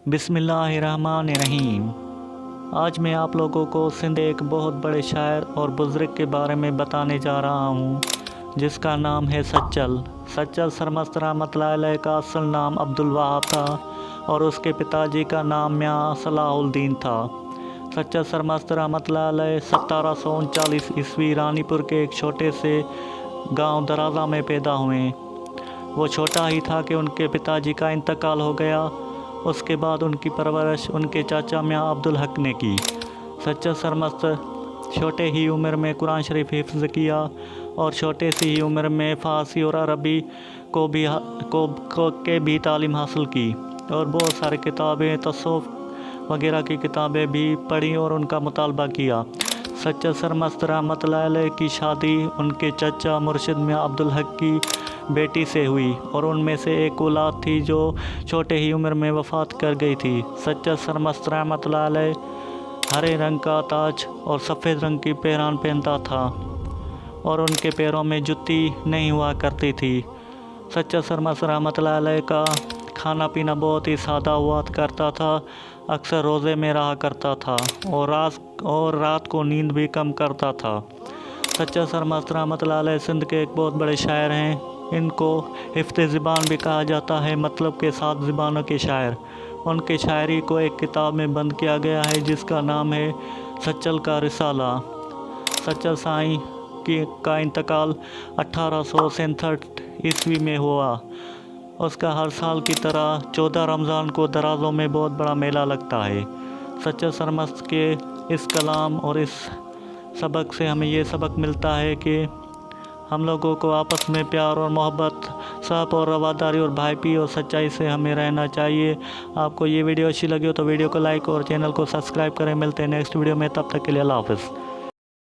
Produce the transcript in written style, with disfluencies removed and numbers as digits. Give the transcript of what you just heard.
बिस्मिल्लाहिर्रहमानिर्रहीम। आज मैं आप लोगों को सिंध के एक बहुत बड़े शायर और बुज़ुर्ग के बारे में बताने जा रहा हूँ, जिसका नाम है सच्चल। सच्चल सरमस्त रहमतुल्लाह अलैह का असल नाम अब्दुल वहाब था और उसके पिताजी का नाम मियाँ सलाहुद्दीन था। सच्चल सरमस्त रहमतुल्लाह अलैह 1739 ईस्वी रानीपुर के एक छोटे से गांव दराज़ा में पैदा हुए। वो छोटा ही था कि उनके पिताजी का इंतकाल हो गया। उसके बाद उनकी परवरिश उनके चाचा मियाँ अब्दुल हक ने की। सच्चल सरमस्त छोटे ही उम्र में कुरान शरीफ हिफ्ज़ किया और छोटे सी ही उम्र में फ़ारसी और अरबी के भी तालीम हासिल की और बहुत सारी किताबें तसव्वुफ़ वगैरह की किताबें भी पढ़ी और उनका मुतालबा किया। सच्चल सरमस्त रहमतुल्लाह अलैह की शादी उनके चचा मुर्शिद मियाँ अब्दुल हक की बेटी से हुई और उनमें से एक औलाद थी जो छोटे ही उम्र में वफ़ात कर गई थी। सच्चल सरमस्त रहमतुल्लाह अलैह हरे रंग का ताज और सफ़ेद रंग की पहरान पहनता था और उनके पैरों में जुत्ती नहीं हुआ करती थी। सच्चल सरमस्त रहमतुल्लाह अलैह का खाना पीना बहुत ही सादा हुआ करता था। अक्सर रोज़े में रहा करता था और रात को नींद भी कम करता था। सच्चल सरमस्त रहमतुल्लाह अलैह सिंध के एक बहुत बड़े शायर हैं। इनको हिफ्ज़ ज़बान भी कहा जाता है, मतलब के 7 ज़बानों के शायर। उनकी शायरी को एक किताब में बंद किया गया है जिसका नाम है सच्चल का रिसाला। सच्चल साईं का इंतकाल 1867 ईस्वी में हुआ। उसका हर साल की तरह 14 रमज़ान को दराज़ों में बहुत बड़ा मेला लगता है। सच्चल सरमस्त के इस कलाम और इस सबक से हमें ये सबक मिलता है कि हम लोगों को आपस में प्यार और मोहब्बत, साफ और रवादारी और भाईपी और सच्चाई से हमें रहना चाहिए। आपको ये वीडियो अच्छी लगी हो तो वीडियो को लाइक और चैनल को सब्सक्राइब करें। मिलते हैं नेक्स्ट वीडियो में, तब तक के लिए अल्लाह हाफ़िज़।